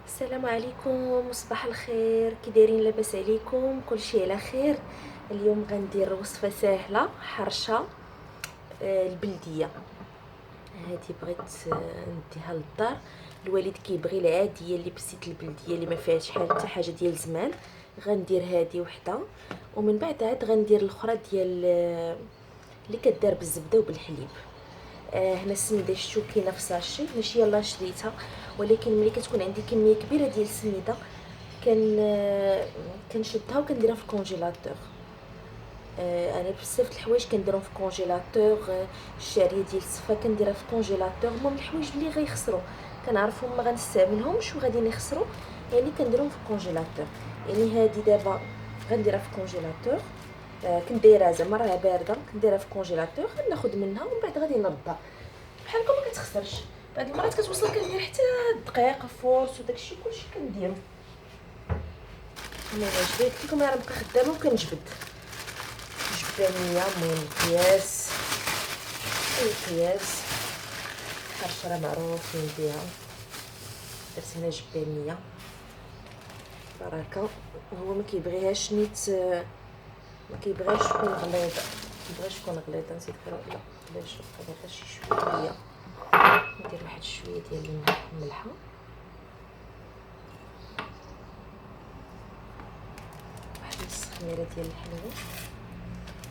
السلام عليكم، صباح الخير. كي دايرين؟ لاباس عليكم؟ كلشي على خير. اليوم غندير وصفه سهله حرشه، البلديه. هادي بغيت نديها للدار. الوالد كيبغي العاديه اللي بسيط، البلديه اللي ما فيهاش حتى حاجه ديال زمان. غندير هادي وحده، ومن بعد عاد غندير الاخرى ديال اللي كدار بالزبده وبالحليب. هنا السميده شتو كاينه في ساشي، ماشي يلاه شريتها، ولكن ملي كتكون عندي كميه كبيره ديال السميده كنشدها وكنديرها في الكونجيلاتور. انا بزاف د الحوايج كنديرهم في الكونجيلاتور. الشعريه ديال الصفا كنديرها في الكونجيلاتور. المهم الحوايج اللي غيخسروا كنعرفهم ما غنستعملهمش وغادي يخسروا، يعني كنديرهم في الكونجيلاتور. يعني هذه دابا غنديرها في الكونجيلاتور. كنت دايره زعما راها بارده، كنديرها في الكونجيلاتور، غناخذ منها ومن بعد غادي نردها بحال هكا ما كتخسرش. بعض المرات كتوصل كندير حتى الدقيق فورس وداكشي كلشي كنديرو. انا عجبني قلت لكم راه نبقى خدامه وكنجبد جبانيه. المهم قياس، اي قياس، حرشه راه معروفين بها. درت هنا جبانيه بركه. هو ما كيبغيهاش نيت، ما كيبغيش تكون غليظه، نسيت لا بلاش غير شي شويه. ندير واحد شويه ديال الملحه، واحد نص خميره ديال الحلوه،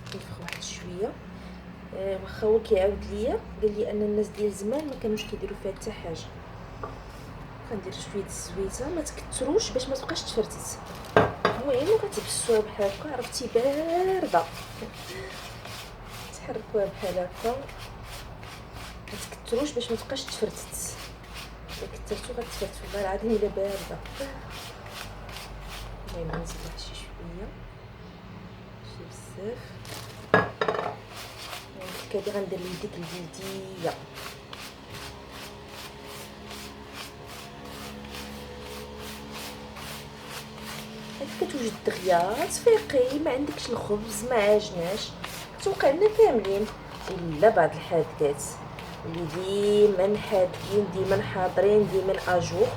نفخ واحد شويه. واخا هو كيعاود ليا قال لي ان الناس ديال زمان ما كانوش كيديروا فيها حتى حاجه. كندير شويه الزويته، ما تكثروش باش ما تبقاش تفرتت. المهم وكتبسوها بحال هكا، عرفتي بارده تحركوها بحال هكا، ما تكثروش باش ما تبقاش تفرتت. الا كثرتو غتفرت والله العظيم الا بارده. المهم نزيد واحد شي شويه، شي بزاف. كادي غندير ليه ديك البلديه. كتوجد دغيا تفيقي، ما عندكش الخبز ما عاجناش، كتوقع لنا كاملين. الا بعض الحادقات اللي ديما محادين، ديما حاضرين، ديما اجور.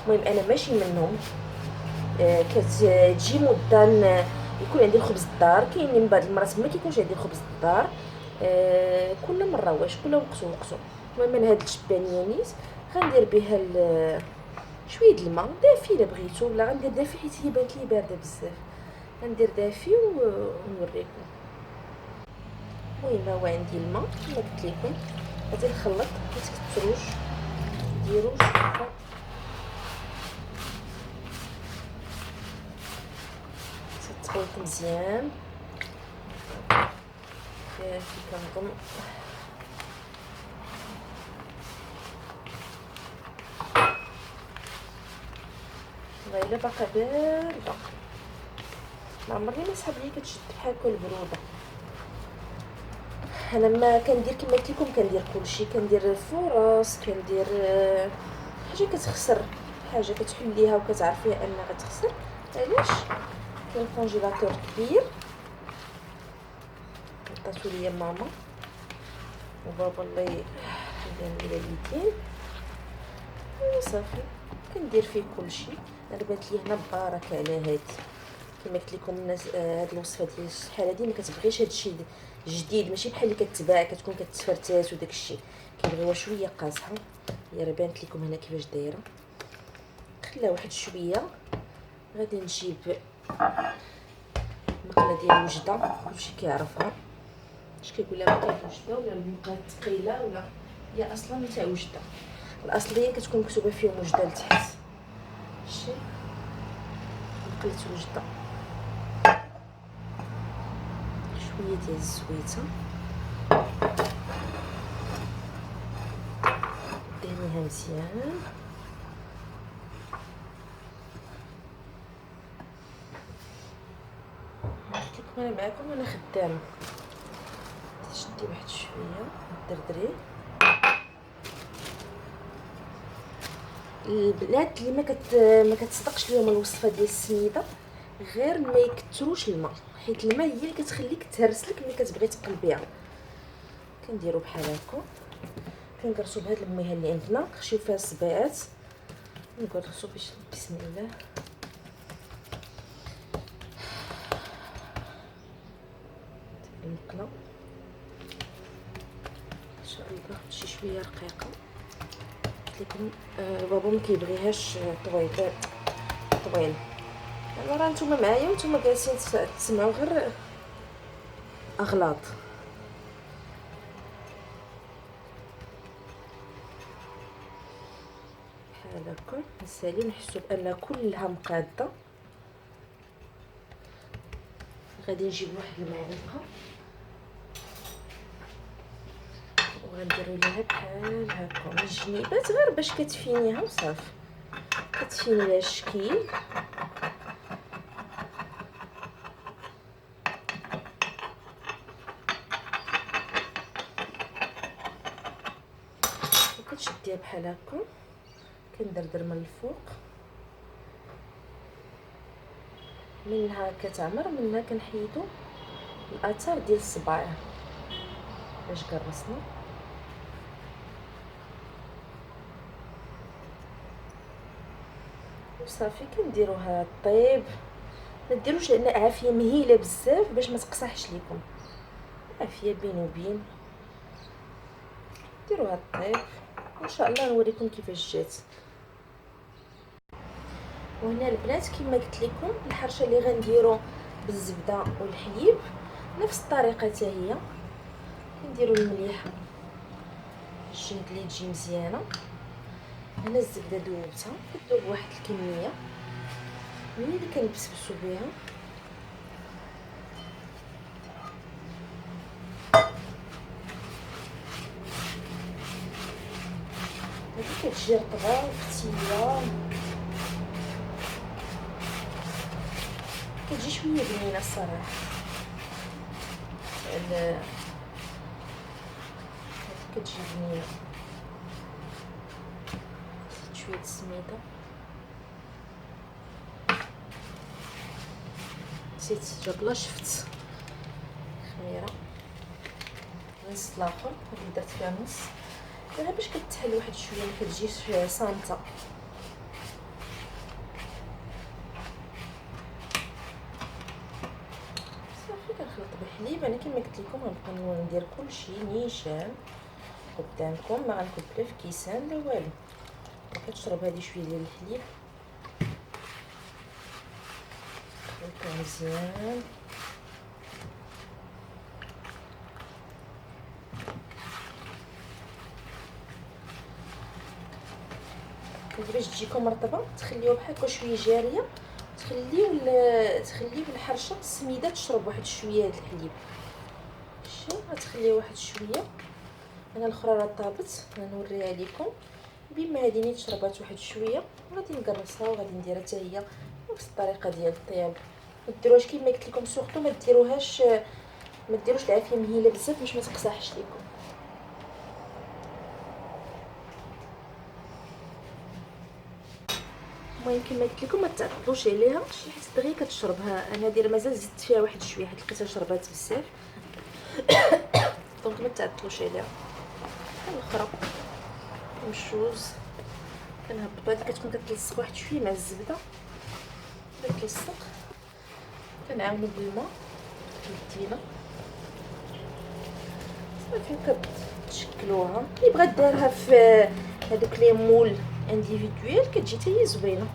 المهم انا ماشي منهم. كتجي مده يكون عندي الخبز الدار. كاينين من بعض المرات ما كيكونش عندي الخبز الدار. كل مره واش كل وقت. المهم من هاد الجبانيه نيت غندير بها شويه د الماء دافي الا بغيتو، ولا غندير دافي حيت هي بانت لي بارده بزاف. غندير دافي ونوريكم. المهم هو عندي الماء كما قلت لكم، غادي نخلط، ما تكثروش، ديروا شويه تخلط مزيان. كيف كنظن غير باقا بارده، ما عمرني ما سحب لي كتشد بحال هكا البروده. انا ما كندير كما قلت لكم، كندير كلشي، كندير الفرص، كندير حاجه كتخسر، حاجه كتحل ليها وكتعرفيها انها غتخسر. علاش؟ كاين كونجيلاتور كبير عطاتو ليا ماما وبابا الله يخليهم ليا اليدين، وصافي كندير فيه كلشي. انا بانت لي هنا باركه على هادي. كما قلت لكم الناس، هاد الوصفه ديال الشحال هادي ما كتبغيش هادشي جديد، ماشي بحال اللي كتباع كتكون كتفرتات وداك الشيء. كيبغيوها شويه قاصحه. هي راه بانت لكم هنا كيفاش دايره. خليها واحد شويه. غادي نجيب المقله ديال الوجده، كلشي كيعرفها. اش كيقول لها مقله وجده ولا المقله الثقيله، ولا هي اصلا تاع وجده. الاصليه كتكون مكتوبه فيهم وجده لتحت. شتي مقله وجده، شويه ديال الزويته، دهنيها مزيان. قلت لكم انا معكم وانا خدامه. تشدي واحد شويه دردري. البنات اللي ما كتصدقش لهم الوصفه ديال السميده، غير ما يكثروش الماء، حيت الماء هي اللي كتخليك تهرسلك ملي كتبغي تقلبيها. كنديروا بحال هكا، كنقرصوا بهاد الميها اللي عندنا، نخشيو فيها الصبيعات نقرصو باش بسم الله. المقله ان شاء الله شي شويه رقيقه. قلت لكم بابا ما كيبغيهاش طويل. انا راه نتوما معايا وانتوما جالسين تسمعوا غير اغلاط. بحال هكا نسالي نحسوا بان كلها مقاده. غادي نجيب واحد المعلقه وغنديروا ليها بحال هكا من الجنيبات غير باش كتفينيها وصافي. كتفيني لها الشكل. وكتشديها بحال هكا كندردر من الفوق منها كتعمر منها كنحيدو الاثار ديال الصباع باش قرصنا. وصافي كنديروها طيب. ما ديروش لان عافيه مهيله بزاف باش ما تقصحش لكم. عافيه بين وبين ديروها طيب ان شاء الله نوريكم كيفاش جات. وهنا البنات كما قلت لكم الحرشه اللي غنديرو بالزبده والحليب نفس الطريقه حتى هي. كنديرو المليحه الجهد اللي تجي مزيانه. انا الزبده ذوبتها كتذوب واحد الكميه ملي كنبسبسو بها. هادي كتجي رطبه وفتيه كتجي شويه بنينه الصراحه. هادي كتجي بنينه. شويه السميده نسيت بلا شفت خميره نص الاخر اللي درت فيها نص غير باش كتحل واحد شويه ما كتجيش صامته. صافي كنخلط بالحليب. انا كما قلت لكم غنبقى ندير كلشي نيشان قدامكم ما غنكب لا في كيسان لا والو. كتشرب هذه شويه ديال الحليب خلطوها مزيان. باش تجيكم رطبه تخليوها بحال هكا شويه جاريه. تخليو الحرشه السميده تشرب واحد شويه د الحليب. شتي غتخليه واحد شويه. انا الاخرى راه طابت غنوريها لكم. بما هذه نيت شربات واحد شويه غادي نقرصها وغادي نديرها حتى هي نفس الطريقه ديال الطياب. ما ديروهاش كما قلت لكم سورتو ما ديروهاش العافيه مهيله بزاف باش ما تقصحش لكم. المهم كما قلت لكم ما تعطلوش عليها شي حيت دغيا كتشربها. انا دايره مازال زدت فيها واحد شويه حيت لقيتها شربات بزاف. دونك ما تعطلوش عليها. الاخرى مشوز كنهبطو هذه كتكون كتلصق واحد شويه مع الزبده كتلصق. كنعاونو بالماء كيدينا صافي كتشكلوها. اللي بغات دارها في هذوك لي مول انديفيدويل كتجي حتى هي زوينه.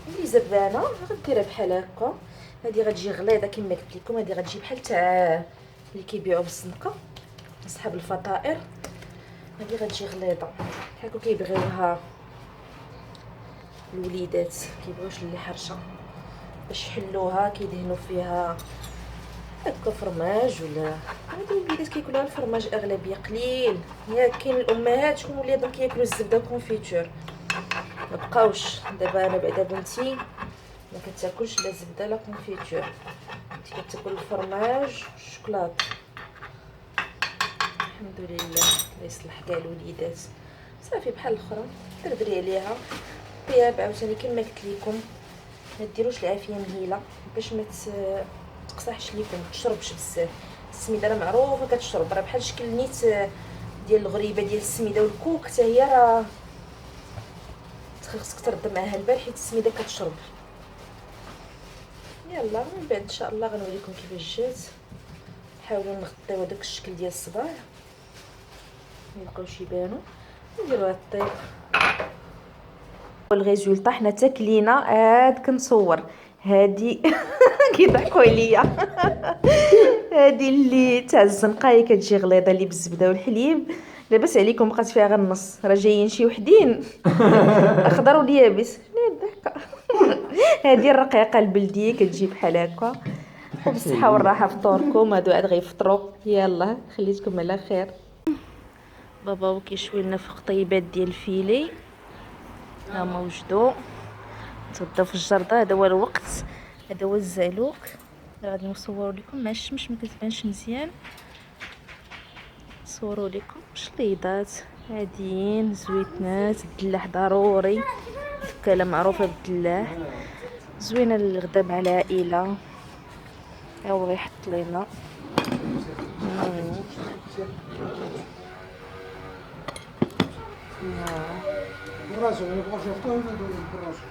اللي زبانه غديرها بحال هكا. هذه غتجي غليظه كما قلت لكم. هذه غتجي بحال تاع اللي كيبيعوا بالزنقه اصحاب الفطائر. هذه غتجي غليظه بحال هكا كيبغيوها الوليدات كيبغيوش اللي حرشه باش يحلوها كيدهنوا فيها هكا فرماج ولا هادو الوليدات كياكلوها الفرماج اغلبيه قليل. ياك كاين الامهات شكون ولادهم كياكلوا الزبده كونفيتور. ما بقاوش دابا انا بعدا بنتي ما كتاكلش لا زبده لا كونفيتور. بنتي كتاكل الفرماج الشوكولاط. الحمد لله الله يصلح كاع الوليدات. صافي بحال الاخرى دردري عليها طياب. عاوتاني كما قلت لكم ما ديروش العافيه مهيله باش ما تقصحش لكم تشربش بزاف. السميده راه معروفه كتشرب راه بحال شكل نيت ديال الغريبه ديال السميده والكوك حتى هي راه خصك ترد معاها البال حيت السميده كتشرب. يلا من بعد ان شاء الله غنوريكم كيفاش جات. نحاولوا نغطيو داك الشكل ديال الصباع ميبقاوش يبانو، نديرو هاد الطيب. والريزولطا حنا تاكلينا عاد كنصور هادي كيضحكوا عليا. هادي اللي تاع الزنقه كتجي غليظه اللي بالزبده والحليب. لاباس عليكم بقات فيها غير النص، راه جايين شي وحدين اخضر واليابس. شنو الضحكه؟ هادي الرقيقه البلديه كتجي بحال هكا. وبالصحه والراحه فطوركم. هادو عاد غيفطروا. يلا خليتكم على خير. بابا كيشوي لنا في قطيبات ديال الفيلي، ها هما وجدوا تغداو في الجرده. هذا هو الوقت، هذا هو الزعلوك. غادي نصور لكم مع الشمس ما كتبانش مزيان. نصوروا لكم شليضات عاديين زويتنات. الدلاح ضروري، الكاله معروفه بالدلاح. زوينه للغدا مع العائله. ها هو غيحط لينا براسو، انا بغيت نفطر ندير براسو.